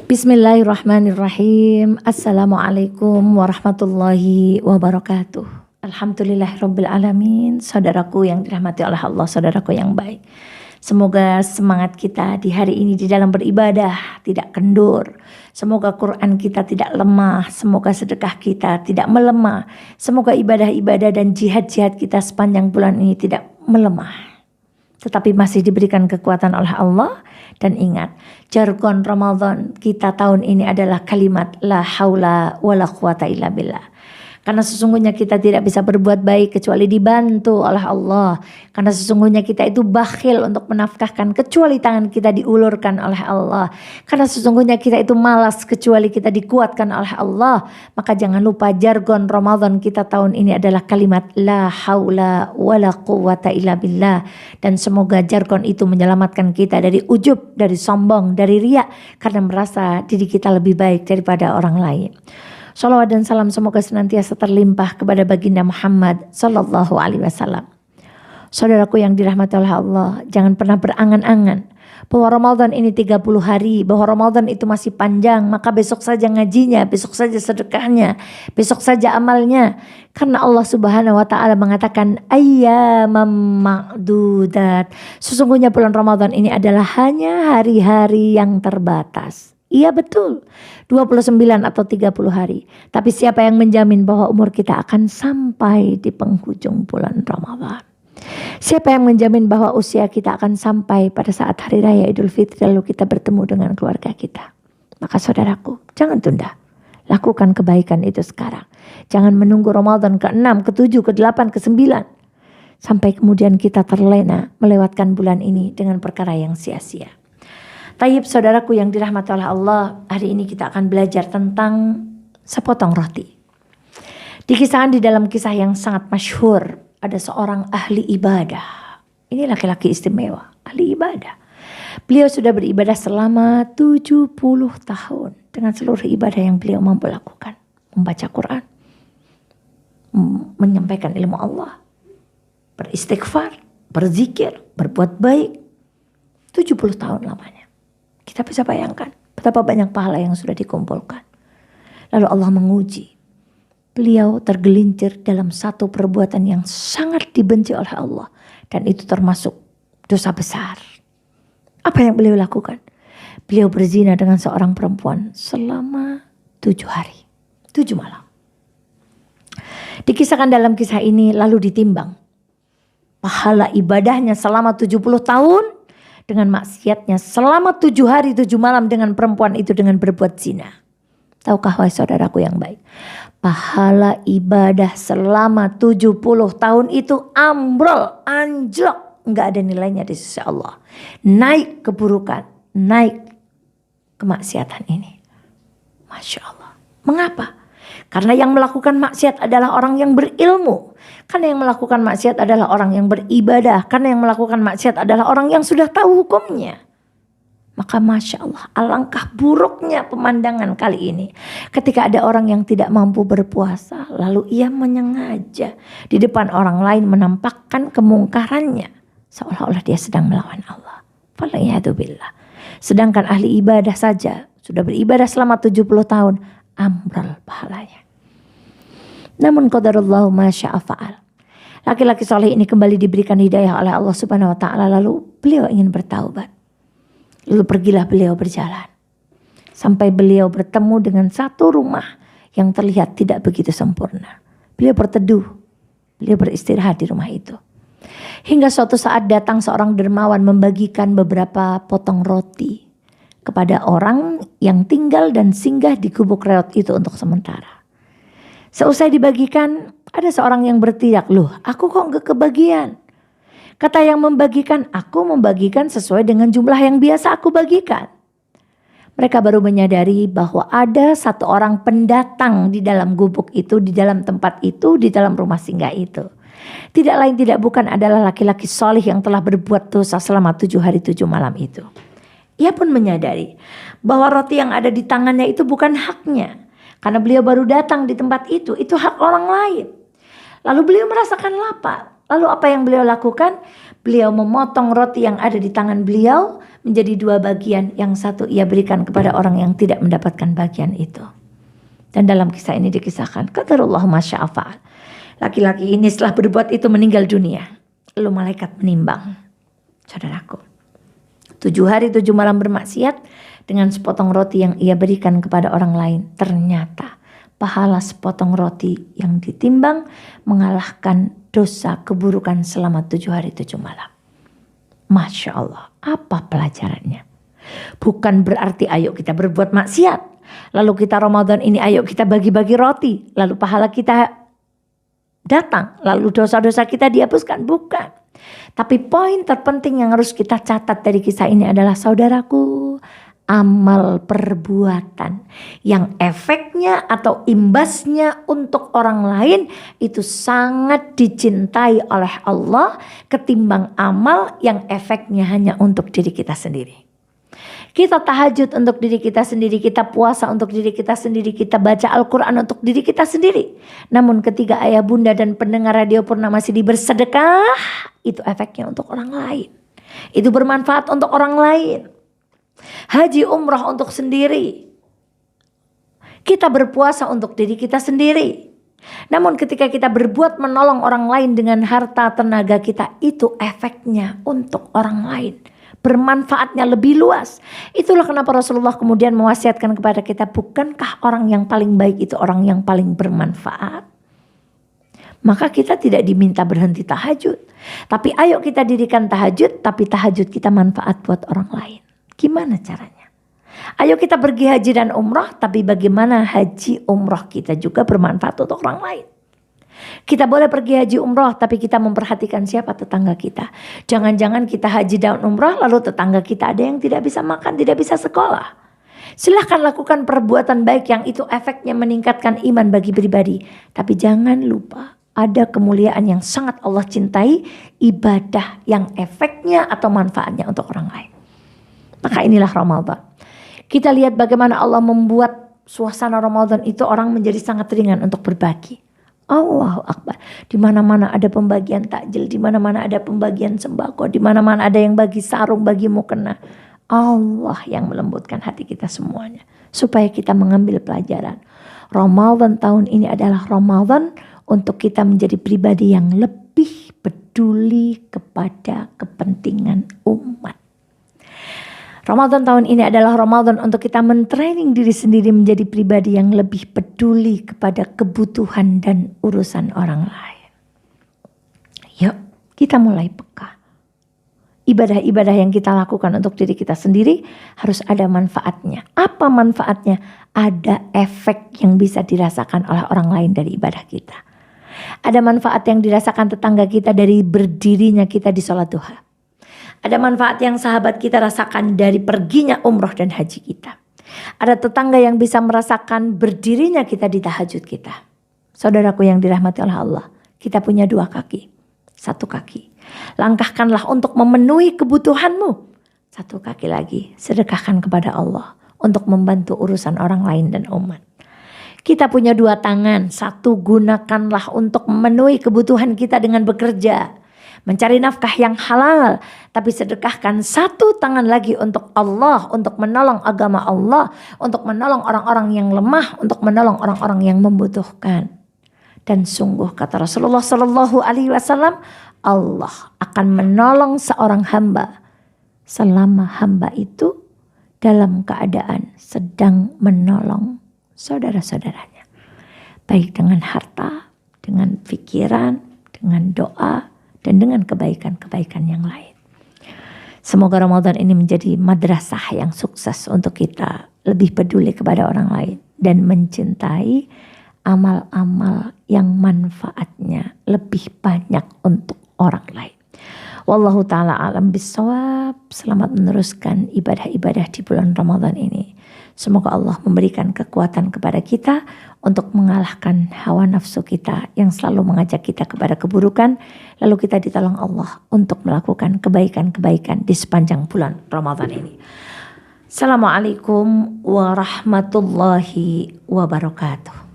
Bismillahirrahmanirrahim. Assalamualaikum warahmatullahi wabarakatuh. Alhamdulillahirabbil alamin. Saudaraku yang dirahmati oleh Allah, saudaraku yang baik. Semoga semangat kita di hari ini di dalam beribadah tidak kendur. Semoga Quran kita tidak lemah. Semoga sedekah kita tidak melemah. Semoga ibadah-ibadah dan jihad-jihad kita sepanjang bulan ini tidak melemah, tetapi masih diberikan kekuatan oleh Allah. Dan ingat, jargon Ramadan kita tahun ini adalah kalimat la haula wala quwata illa billah. Karena sesungguhnya kita tidak bisa berbuat baik kecuali dibantu oleh Allah. Karena sesungguhnya kita itu bakhil untuk menafkahkan kecuali tangan kita diulurkan oleh Allah. Karena sesungguhnya kita itu malas kecuali kita dikuatkan oleh Allah. Maka jangan lupa jargon Ramadan kita tahun ini adalah kalimat la haula wala quwata illa billah. Dan semoga jargon itu menyelamatkan kita dari ujub, dari sombong, dari riya. Karena merasa diri kita lebih baik daripada orang lain. Shalawat dan salam semoga senantiasa terlimpah kepada baginda Muhammad sallallahu alaihi wasallam. Saudaraku yang dirahmati oleh Allah, jangan pernah berangan-angan bahwa Ramadan ini 30 hari, bahwa Ramadan itu masih panjang, maka besok saja ngajinya, besok saja sedekahnya, besok saja amalnya. Karena Allah Subhanahu wa taala mengatakan ayyamam ma'dudat. Sesungguhnya bulan Ramadan ini adalah hanya hari-hari yang terbatas. Iya betul, 29 atau 30 hari. Tapi siapa yang menjamin bahwa umur kita akan sampai di penghujung bulan Ramadan? Siapa yang menjamin bahwa usia kita akan sampai pada saat hari raya Idul Fitri lalu kita bertemu dengan keluarga kita? Maka saudaraku, jangan tunda. Lakukan kebaikan itu sekarang. Jangan menunggu Ramadan ke-6, ke-7, ke-8, ke-9. Sampai kemudian kita terlena melewatkan bulan ini dengan perkara yang sia-sia. Tayyib saudaraku yang dirahmati oleh Allah, hari ini kita akan belajar tentang sepotong roti. Dikisahkan di dalam kisah yang sangat masyhur, ada seorang ahli ibadah. Ini laki-laki istimewa, ahli ibadah. Beliau sudah beribadah selama 70 tahun dengan seluruh ibadah yang beliau mampu lakukan. Membaca Quran, menyampaikan ilmu Allah, beristighfar, berzikir, berbuat baik. 70 tahun lamanya. Kita bisa bayangkan betapa banyak pahala yang sudah dikumpulkan. Lalu Allah menguji. Beliau tergelincir dalam satu perbuatan yang sangat dibenci oleh Allah. Dan itu termasuk dosa besar. Apa yang beliau lakukan? Beliau berzina dengan seorang perempuan selama 7 hari. 7 malam. Dikisahkan dalam kisah ini lalu ditimbang. Pahala ibadahnya selama 70 tahun. Dengan maksiatnya selama 7 hari 7 malam dengan perempuan itu dengan berbuat zina. Tahukah wahai saudaraku yang baik, pahala ibadah selama 70 tahun itu ambrol, anjlok, nggak ada nilainya di sisi Allah. Naik keburukan, naik kemaksiatan ini. Masya Allah. Mengapa? Karena yang melakukan maksiat adalah orang yang berilmu. Karena yang melakukan maksiat adalah orang yang beribadah. Karena yang melakukan maksiat adalah orang yang sudah tahu hukumnya. Maka Masya Allah, alangkah buruknya pemandangan kali ini. Ketika ada orang yang tidak mampu berpuasa, lalu ia menyengaja di depan orang lain menampakkan kemungkarannya. Seolah-olah dia sedang melawan Allah. Waliyadzubillah. Sedangkan ahli ibadah saja, sudah beribadah selama 70 tahun, amral pahalanya. Namun qadarullahu ma syaa fa'al. Laki-laki soleh ini kembali diberikan hidayah oleh Allah Subhanahu wa taala, lalu beliau ingin bertaubat. Lalu pergilah beliau berjalan sampai beliau bertemu dengan satu rumah yang terlihat tidak begitu sempurna. Beliau berteduh, beliau beristirahat di rumah itu. Hingga suatu saat datang seorang dermawan membagikan beberapa potong roti kepada orang yang tinggal dan singgah di gubuk reot itu untuk sementara. Seusai dibagikan, ada seorang yang berteriak, "Loh, aku kok gak kebagian?" Kata yang membagikan, "Aku membagikan sesuai dengan jumlah yang biasa aku bagikan." Mereka baru menyadari bahwa ada satu orang pendatang di dalam gubuk itu, di dalam tempat itu, di dalam rumah singgah itu. Tidak lain tidak bukan adalah laki-laki soleh yang telah berbuat dosa selama 7 hari 7 malam itu. Ia pun menyadari bahwa roti yang ada di tangannya itu bukan haknya. Karena beliau baru datang di tempat itu hak orang lain. Lalu beliau merasakan lapar. Lalu apa yang beliau lakukan? Beliau memotong roti yang ada di tangan beliau menjadi 2 bagian. Yang satu ia berikan kepada orang yang tidak mendapatkan bagian itu. Dan dalam kisah ini dikisahkan, qadarullah masya fa'al. Laki-laki ini setelah berbuat itu meninggal dunia. Lalu malaikat menimbang. Saudaraku, 7 hari 7 malam bermaksiat dengan sepotong roti yang ia berikan kepada orang lain. Ternyata pahala sepotong roti yang ditimbang mengalahkan dosa keburukan selama 7 hari 7 malam. Masya Allah, apa pelajarannya? Bukan berarti ayo kita berbuat maksiat, lalu kita Ramadan ini ayo kita bagi-bagi roti, lalu pahala kita datang, lalu dosa-dosa kita dihapuskan. Bukan. Tapi poin terpenting yang harus kita catat dari kisah ini adalah, saudaraku, amal perbuatan yang efeknya atau imbasnya untuk orang lain itu sangat dicintai oleh Allah ketimbang amal yang efeknya hanya untuk diri kita sendiri. Kita tahajud untuk diri kita sendiri, kita puasa untuk diri kita sendiri, kita baca Al-Quran untuk diri kita sendiri. Namun ketika ayah bunda dan pendengar Radio Purnama Sidi bersedekah, itu efeknya untuk orang lain. Itu bermanfaat untuk orang lain. Haji umrah untuk sendiri. Kita berpuasa untuk diri kita sendiri. Namun ketika kita berbuat menolong orang lain dengan harta tenaga kita, itu efeknya untuk orang lain. Bermanfaatnya lebih luas. Itulah kenapa Rasulullah kemudian mewasiatkan kepada kita, bukankah orang yang paling baik itu orang yang paling bermanfaat? Maka kita tidak diminta berhenti tahajud. Tapi ayo kita dirikan tahajud, tapi tahajud kita manfaat buat orang lain. Gimana caranya? Ayo kita pergi haji dan umrah, tapi bagaimana haji umrah kita juga bermanfaat untuk orang lain. Kita boleh pergi haji umrah, tapi kita memperhatikan siapa tetangga kita. Jangan-jangan kita haji dan umrah, lalu tetangga kita ada yang tidak bisa makan, tidak bisa sekolah. Silahkan lakukan perbuatan baik yang itu efeknya meningkatkan iman bagi pribadi. Tapi jangan lupa, ada kemuliaan yang sangat Allah cintai, ibadah yang efeknya atau manfaatnya untuk orang lain. Maka inilah Ramadan. Kita lihat bagaimana Allah membuat suasana Ramadan itu orang menjadi sangat ringan untuk berbagi. Allahu Akbar. Di mana-mana ada pembagian takjil, di mana-mana ada pembagian sembako, di mana-mana ada yang bagi sarung, bagi mukena. Allah yang melembutkan hati kita semuanya supaya kita mengambil pelajaran. Ramadan tahun ini adalah Ramadan untuk kita menjadi pribadi yang lebih peduli kepada kepentingan umat. Ramadan tahun ini adalah Ramadan untuk kita mentraining diri sendiri menjadi pribadi yang lebih peduli kepada kebutuhan dan urusan orang lain. Yuk, kita mulai peka. Ibadah-ibadah yang kita lakukan untuk diri kita sendiri harus ada manfaatnya. Apa manfaatnya? Ada efek yang bisa dirasakan oleh orang lain dari ibadah kita. Ada manfaat yang dirasakan tetangga kita dari berdirinya kita di sholat duha. Ada manfaat yang sahabat kita rasakan dari perginya umroh dan haji kita. Ada tetangga yang bisa merasakan berdirinya kita di tahajud kita. Saudaraku yang dirahmati oleh Allah, kita punya 2 kaki, 1 kaki. Langkahkanlah untuk memenuhi kebutuhanmu. 1 kaki lagi, sedekahkan kepada Allah untuk membantu urusan orang lain dan umat. Kita punya 2 tangan, 1 gunakanlah untuk memenuhi kebutuhan kita dengan bekerja. Mencari nafkah yang halal, tapi sedekahkan 1 tangan lagi untuk Allah, untuk menolong agama Allah, untuk menolong orang-orang yang lemah, untuk menolong orang-orang yang membutuhkan. Dan sungguh kata Rasulullah Sallallahu Alaihi Wasallam, Allah akan menolong seorang hamba selama hamba itu dalam keadaan sedang menolong saudara-saudaranya, baik dengan harta, dengan pikiran, dengan doa, dan dengan kebaikan-kebaikan yang lain. Semoga Ramadan ini menjadi madrasah yang sukses untuk kita lebih peduli kepada orang lain dan mencintai amal-amal yang manfaatnya lebih banyak untuk orang lain. Wallahu ta'ala alam bisawab. Selamat meneruskan ibadah-ibadah di bulan Ramadan ini. Semoga Allah memberikan kekuatan kepada kita untuk mengalahkan hawa nafsu kita yang selalu mengajak kita kepada keburukan. Lalu kita ditolong Allah untuk melakukan kebaikan-kebaikan di sepanjang bulan Ramadan ini. Assalamualaikum warahmatullahi wabarakatuh.